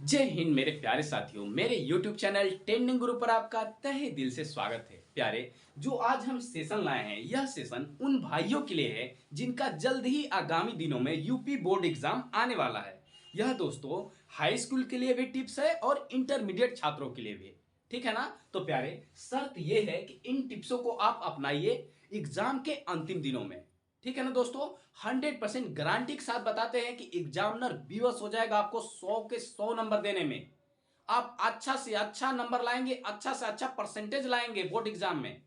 जय हिंद मेरे प्यारे साथियों, मेरे YouTube चैनल ट्रेंडिंग गुरु पर आपका तहे दिल से स्वागत है। प्यारे, जो आज हम सेशन लाए हैं, यह सेशन उन भाइयों के लिए है जिनका जल्द ही आगामी दिनों में यूपी बोर्ड एग्जाम आने वाला है। यह दोस्तों हाई स्कूल के लिए भी टिप्स है और इंटरमीडिएट छात्रों के लिए भी, ठीक है ना। तो प्यारे, शर्त यह है कि इन टिप्सों को आप अपनाइए एग्जाम के अंतिम दिनों में, ठीक है ना दोस्तों। 100% गारंटी के साथ बताते हैं कि एग्जामिनर बेवश हो जाएगा आपको 100 के 100 नंबर देने में। आप अच्छा से अच्छा नंबर लाएंगे, अच्छा से अच्छा परसेंटेज लाएंगे बोर्ड एग्जाम में,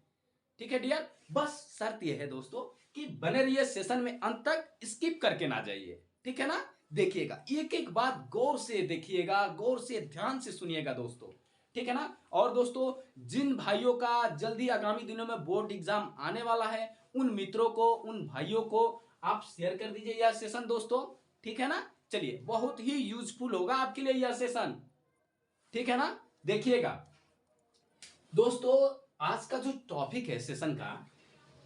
ठीक है डियर। बस शर्त यह है दोस्तों कि बने रहिए सेशन में अंत तक, स्किप करके ना जाइए, ठीक है ना। देखिएगा, एक एक बात गौर से देखिएगा, गौर से ध्यान से सुनिएगा दोस्तों, ठीक है ना। और दोस्तों, जिन भाइयों का जल्दी आगामी दिनों में बोर्ड एग्जाम आने वाला है, उन मित्रों को, उन भाइयों को आप शेयर कर दीजिए यह सेशन दोस्तों, ठीक है ना। चलिए, बहुत ही यूजफुल होगा आपके लिए यह सेशन, ठीक है ना। देखिएगा दोस्तों, आज का जो टॉपिक है सेशन का,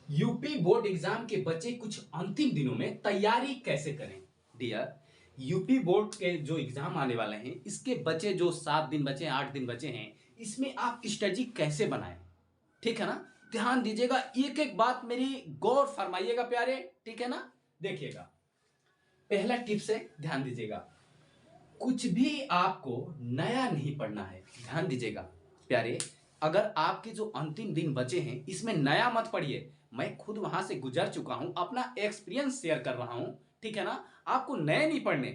यूपी बोर्ड एग्जाम के बचे कुछ अंतिम दिनों में तैयारी कैसे करें। डियर, यूपी बोर्ड के जो एग्जाम आने वाले हैं, इसके बचे जो 7 दिन बचे, 8 दिन बचे हैं, इसमें आप स्ट्रेटजी कैसे बनाएं, ठीक है ना। ध्यान दीजिएगा, एक एक बात मेरी गौर फरमाइएगा प्यारे, ठीक है ना। देखिएगा, पहला टिप्स है, ध्यान दीजिएगा, कुछ भी आपको नया नहीं पढ़ना है। ध्यान दीजिएगा प्यारे, अगर आपके जो अंतिम दिन बचे हैं, इसमें नया मत पढ़िए। मैं खुद वहां से गुजर चुका हूं, अपना एक्सपीरियंस शेयर कर रहा हूं, ठीक है ना। आपको नए नहीं पढ़ने।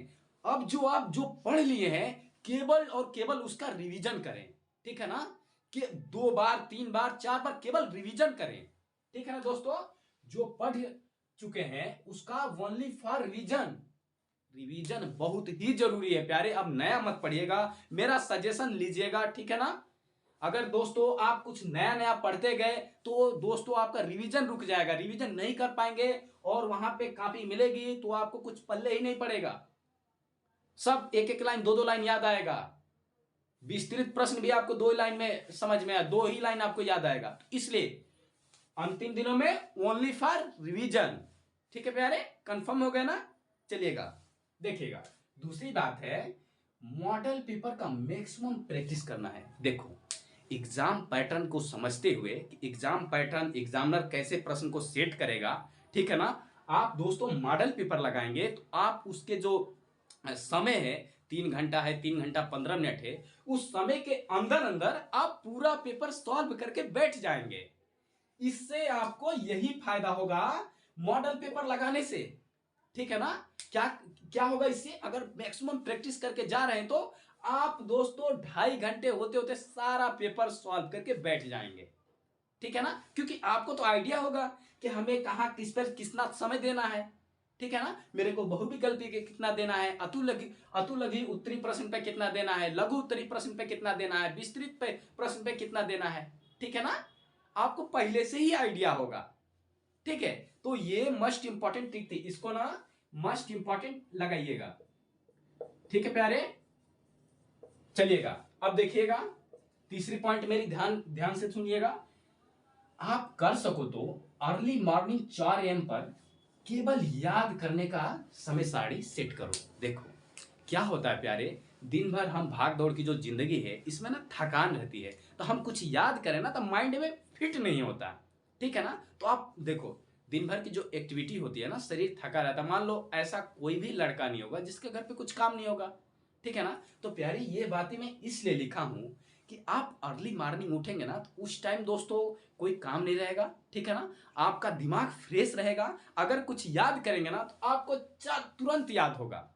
अब जो आप जो पढ़ लिए हैं, केवल और केवल उसका रिवीजन करें, ठीक है ना। कि 2 बार 3 बार 4 बार केवल रिवीजन करें, ठीक है ना दोस्तों। जो पढ़ चुके हैं उसका ओनली फॉर रिवीजन, रिवीजन बहुत ही जरूरी है प्यारे। अब नया मत पढ़िएगा, मेरा सजेशन लीजिएगा, ठीक है ना। अगर दोस्तों आप कुछ नया नया पढ़ते गए तो दोस्तों आपका रिवीजन रुक जाएगा, रिवीजन नहीं कर पाएंगे, और वहां पे कॉपी मिलेगी तो आपको कुछ पल्ले ही नहीं पड़ेगा। सब एक एक लाइन, दो दो लाइन याद आएगा। विस्तृत प्रश्न भी आपको 2 लाइन में समझ में आया, 2 ही लाइन आपको याद आएगा। इसलिए अंतिम दिनों में ओनली फॉर रिवीजन, ठीक है प्यारे, कंफर्म हो गया ना। चलिएगा, देखिएगा, दूसरी बात है, मॉडल पेपर का मैक्सिमम प्रैक्टिस करना है। देखो, एग्जाम पैटर्न को समझते हुए कि एग्जाम पैटर्न, एग्जामिनर कैसे प्रश्न को सेट करेगा, ठीक है ना। आप दोस्तों मॉडल पेपर लगाएंगे तो आप उसके जो समय है, 3 घंटा है, 3 घंटा 15 मिनट है, उस समय के अंदर अंदर आप पूरा पेपर सॉल्व करके बैठ जाएंगे। इससे आपको यही फायदा होगा मॉडल पेपर लगाने से, ठीक है ना। क्या क्या होगा इससे, अगर मैक्सिमम प्रैक्टिस करके जा रहे हैं तो आप दोस्तों 2.5 घंटे होते होते सारा पेपर सॉल्व करके बैठ जाएंगे, ठीक है ना। क्योंकि आपको तो आइडिया होगा कि हमें कहां किस पर कितना समय देना है, ठीक है ना। मेरे को बहुविकल्पी के कितना देना है, अतुलघु उत्तरी प्रश्न पे कितना देना है, लघु उत्तरी प्रश्न पे कितना देना है, विस्तृत पे प्रश्न पे कितना देना है, ठीक है ना। आपको पहले से ही आइडिया होगा, ठीक है। तो ये मस्ट इंपॉर्टेंट ट्रिक थी, इसको ना मस्ट इंपॉर्टेंट लगाइएगा, ठीक है प्यारे। चलिएगा, अब देखिएगा, तीसरी पॉइंट मेरी ध्यान ध्यान से सुनिएगा। आप कर सको तो अर्ली मॉर्निंग 4 AM पर केवल याद करने का समय सारणी सेट करो। देखो क्या होता है प्यारे, दिन भर हम भाग दौड़ की जो जिंदगी है, इसमें ना थकान रहती है, तो हम कुछ याद करें ना तो माइंड में फिट नहीं होता, ठीक है ना। तो आप देखो, दिन भर की जो एक्टिविटी होती है ना, शरीर थका रहता है। मान लो ऐसा कोई भी लड़का नहीं होगा जिसके घर पे कुछ काम नहीं होगा, ठीक है ना। तो प्यारी, ये बातें मैं इसलिए लिखा हूं कि आप अर्ली मॉर्निंग उठेंगे ना तो उस टाइम दोस्तों कोई काम नहीं रहेगा, ठीक है ना। आपका दिमाग फ्रेश रहेगा। अगर कुछ याद करेंगे ना तो आपको तुरंत याद होगा,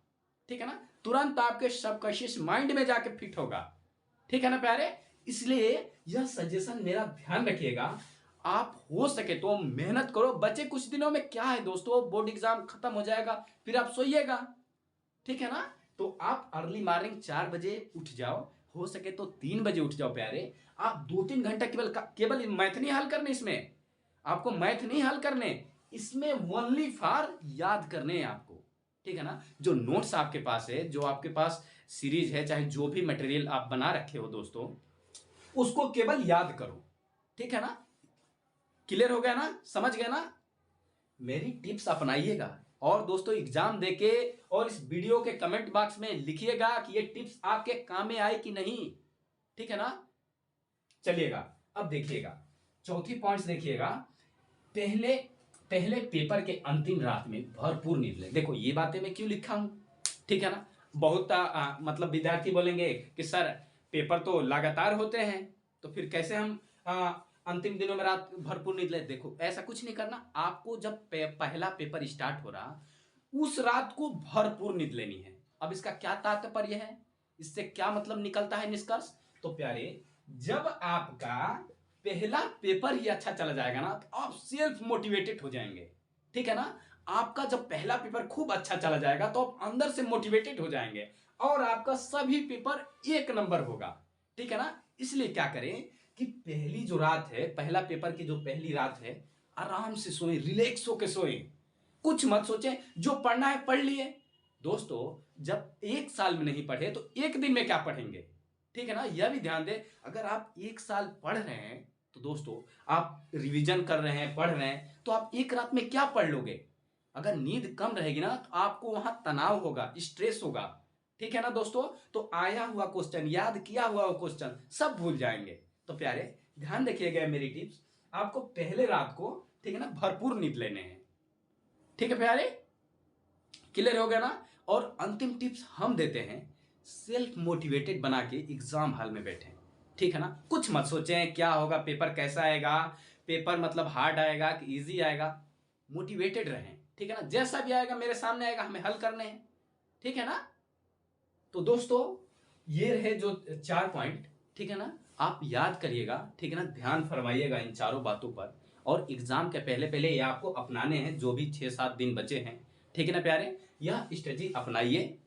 ठीक है ना। तुरंत आपके सबकॉन्शियस माइंड में जाके फिट होगा, ठीक है ना प्यारे। इसलिए यह सजेशन मेरा ध्यान रखिएगा। आप हो सके तो मेहनत करो। बचे कुछ दिनों में क्या है दोस्तों, बोर्ड एग्जाम खत्म हो जाएगा, फिर आप सोइएगा, ठीक है ना। तो आप अर्ली मॉर्निंग 4 बजे उठ जाओ, हो सके तो 3 बजे उठ जाओ प्यारे। आप 2-3 घंटा केवल केवल मैथ नहीं हल करने, इसमें आपको मैथ नहीं हल करने, इसमें ओनली फॉर याद करने हैं आपको, ठीक है ना। जो नोट्स आपके पास है, जो आपके पास सीरीज है, चाहे जो भी मटेरियल आप बना रखे हो दोस्तों, उसको केवल याद करो, ठीक है ना। क्लियर हो गया ना, समझ गए ना। मेरी टिप्स अपनाइएगा, और दोस्तों एग्जाम देके और इस वीडियो के कमेंट बॉक्स में लिखिएगा कि ये टिप्स आपके काम में आए कि नहीं, ठीक है ना। चलिएगा अब देखिएगा चौथी पॉइंट्स देखिएगा। पहले पहले पेपर के अंतिम रात में भरपूर नींद ले। देखो ये बातें मैं क्यों लिखा हूं, ठीक है ना। बहुत मतलब विद्यार्थी बोलेंगे कि सर पेपर तो लगातार होते हैं तो फिर कैसे हम अंतिम दिनों में रात भरपूर नींद ले। देखो ऐसा कुछ नहीं करना। आपको जब पहला पेपर स्टार्ट हो रहा उस रात को भरपूर नींद लेनी है। अब इसका क्या तात्पर्य है, इससे क्या मतलब निकलता है निष्कर्ष। तो प्यारे जब आपका पहला पेपर ही अच्छा चला जाएगा ना तो आप सेल्फ मोटिवेटेड हो जाएंगे, ठीक है ना। आपका जब पहला पेपर खूब अच्छा चला जाएगा तो आप अंदर से मोटिवेटेड हो जाएंगे और आपका सभी पेपर एक नंबर होगा, ठीक है ना। इसलिए क्या करें कि पहली जो रात है, पहला पेपर की जो पहली रात है, आराम से सोएं, रिलैक्स होकर सोएं, कुछ मत सोचें, जो पढ़ना है पढ़ लिए। दोस्तों जब एक साल में नहीं पढ़े तो एक दिन में क्या पढ़ेंगे, ठीक है ना। यह भी ध्यान दें, अगर आप एक साल पढ़ रहे हैं तो दोस्तों आप रिवीजन कर रहे हैं, पढ़ रहे हैं, तो आप एक रात में क्या पढ़ लोगे। अगर नींद कम रहेगी ना तो आपको वहां तनाव होगा, स्ट्रेस होगा, ठीक है ना दोस्तों। तो आया हुआ क्वेश्चन, याद किया हुआ क्वेश्चन सब भूल जाएंगे। तो प्यारे ध्यान रखिएगा मेरी टिप्स, आपको पहले रात को, ठीक है ना, भरपूर नींद लेने हैं, ठीक है प्यारे, क्लियर हो गया ना। और अंतिम टिप्स हम देते हैं, सेल्फ मोटिवेटेड बना के एग्जाम हॉल में बैठे, ठीक है ना। कुछ मत सोचें क्या होगा, पेपर कैसा आएगा, पेपर मतलब हार्ड आएगा कि इजी आएगा। मोटिवेटेड रहें, ठीक है ना। जैसा भी आएगा मेरे सामने आएगा, हमें हल करने हैं, ठीक है ना। तो दोस्तों ये रहे जो 4 पॉइंट, ठीक है ना। आप याद करिएगा, ठीक है ना, ध्यान फरमाइएगा इन चारों बातों पर। और एग्जाम के पहले पहले ये आपको अपनाने हैं, जो भी 6-7 दिन बचे हैं, ठीक है ना प्यारे। यह स्ट्रेटजी अपनाइए,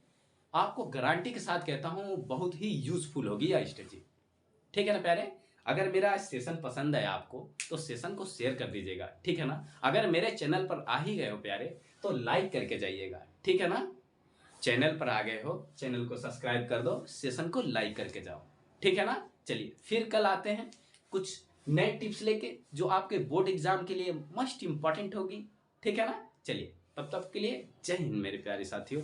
आपको गारंटी के साथ कहता हूं बहुत ही यूजफुल होगी यह स्ट्रेटजी, ठीक है ना प्यारे। अगर मेरा सेशन पसंद है आपको तो सेशन को शेयर कर दीजिएगा, ठीक है ना। अगर मेरे चैनल पर आ ही गए हो प्यारे तो लाइक करके जाइएगा, ठीक है ना। चैनल पर आ गए हो, चैनल को सब्सक्राइब कर दो, सेशन को लाइक करके जाओ, ठीक है ना। चलिए फिर कल आते हैं कुछ नए टिप्स लेके जो आपके बोर्ड एग्जाम के लिए मस्ट इंपॉर्टेंट होगी, ठीक है ना। चलिए तब तक के लिए जय हिंद मेरे प्यारे साथियों।